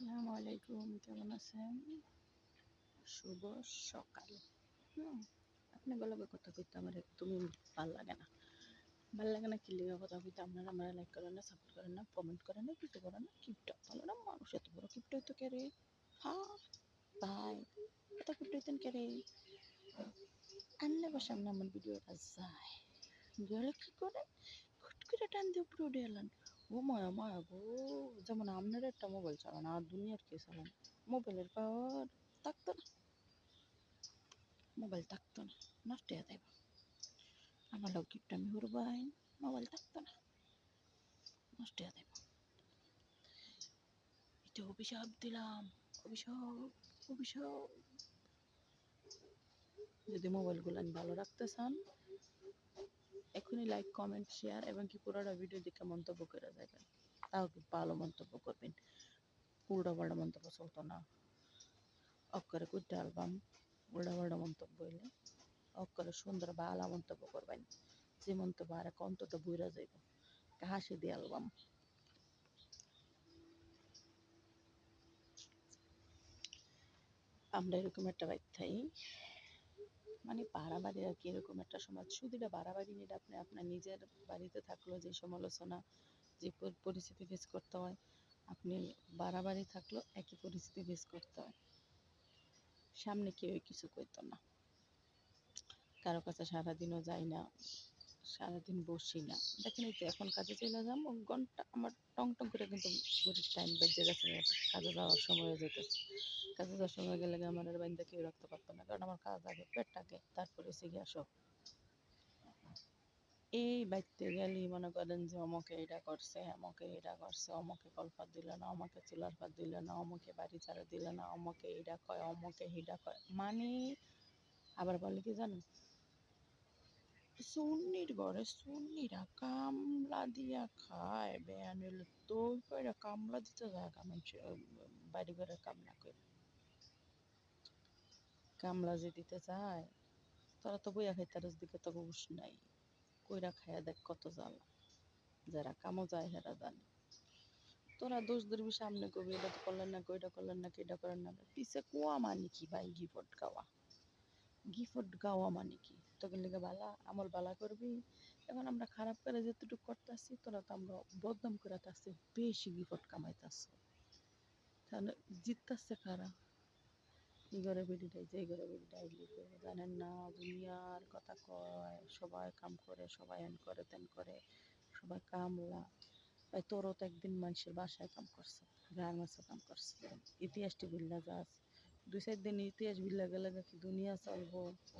আসসালামু আলাইকুম, কেমন আছেন? শুভ সকাল। হুম আপনি লগে কথা কইতে আমার একদমই ভাল লাগে না। ভাল লাগে না কি লিগে কথা কইতে? আপনারা আমার লাইক করেন না, সাপোর্ট করেন না, কমেন্ট করেন না, কিছু করেন না। কিপটা ভালো না, মানুষ এত বড় কিপটা হইতো কে রে? হ্যাঁ ভাই, এত কিপটা হইতেন কে রে? আনলে বা সামনে আমার ভিডিওটা যায়, গেলে কি করেন? খুট করে টান দিয়ে উপরে উঠে এলেন। ও মায়া মায়া গো, যেমন আপনার একটা মোবাইল চালান আর দুনিয়ার কে চালান, মোবাইলের পাওয়ার থাকতো না, মোবাইল থাকতো না, নষ্ট হয়ে যাইব। আমার লোক গিফট আমি উড়বাই, মোবাইল থাকতো না, নষ্ট হয়ে যাইব। এটা অভিশাপ দিলাম, অভিশাপ, অভিশাপ। যদি মোবাইলগুলো ভালো রাখতে চান, এখনই লাইক, কমেন্ট, শেয়ার এবং কি পুরোটা ভিডিও দেখে মন্তব্য করে যাবেন। তাও কি ভালো মন্তব্য করবেন, উল্টা পাল্টা মন্তব্য চলতো না। অক্ষরে করতে অ্যালবাম, উল্টা পাল্টা মন্তব্য হইলে অক্ষরে সুন্দর বালা মন্তব্য করবেন, যে মন্তব্য আর অন্তত বুঝা যাইব। হাসি দিয়ে অ্যালবাম। আমরা এরকম একটা বাড়ি, মানে ভাড়া বাড়ি আর কি, এরকম একটা সমাজ। শুধু এটা ভাড়া বাড়ি নিয়ে আপনি আপনার নিজের বাড়িতে থাকলেও যে সমালোচনা, যে পরিস্থিতি ফেস করতে হয়, আপনি ভাড়া বাড়ি থাকলেও একই পরিস্থিতি ফেস করতে হয়। সামনে কেউ কিছু কইতো না, কারো কাছে সারাদিনও যাই না, সারাদিন বসি না। দেখেন এই তো এখন কাজে চলে যাম, ঘন্টা আমার টং টং করে কিন্তু ঘড়ির টাইম বেজে গেছে, কাজে যাওয়ার সময় হয়ে যেতেছে। কাজে যাওয়ার সময় গেলে আমার আর বাইন্দা কেউ রাখতে পারতো না, কারণ আমার কাজ আগে, পেটটাকে, তারপরে সিগিয়া সব। এই বাইতে গেলেই মনে করেন যে অমকে এটা করছে, অমকে এটা করছে, অমকে কলপাত দিল না, অমকে চুলার পাত দিল না, অমকে বাড়ি ঝাড়ু দিল না, অমকে এটা কয়, অমকে হিডা কয়, মানে আবার বলে কি জানেন, সুন্নির ঘরে সুন্নিরা কামলা দিয়া খায়, বেয়ান হইলে তোর কইরা কামলা দিতে যায়, মানুষ বাড়ি ঘরে কাম না করে কামলা যে দিতে চায়, তোরা তো বইয়া খাইতারস দিকে তো হুশ নাই, কইরা খাইয়া দেখ কত জ্বালা। যারা কামো যায় হেরা জানে। তোরা দোষ ধরবি, সামনে কবি এটা তো করলেন না, কইটা করলেন না, কেটা করেন না, পিছে কোয়া মানে কি ভাই? গিফট গাওয়া, গিফট গাওয়া মানে কি? তোকে লেগে বালা আমল বালা করবি। এখন আমরা খারাপ করে যেতটুকু করতেছি, তোরা তো আমরা বদনাম করে আসছি, বেশি গিফট কামাইতেছে। তাহলে জিততেছে কারা? এই ঘরে বেরিটাই, যে ঘরে বেরিটাই জানেন না, দুনিয়ার কথা কয়, সবাই কাম করে, সবাই এন করে তেন করে, সবাই কামলা। ভাই তোরও তো একদিন মানুষের বাসায় কাম করছে, গায়ের মাছে কাম করছে, ইতিহাসটি ভুললা যাস। 2-4 দিন ইতিহাস ভুললা গেলে কি দুনিয়া চলবো?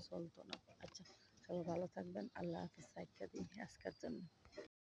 চলতো না। আচ্ছা, সবাই ভালো থাকবেন, আল্লাহ হাফিজ, রাইখা দিই আজকের জন্য।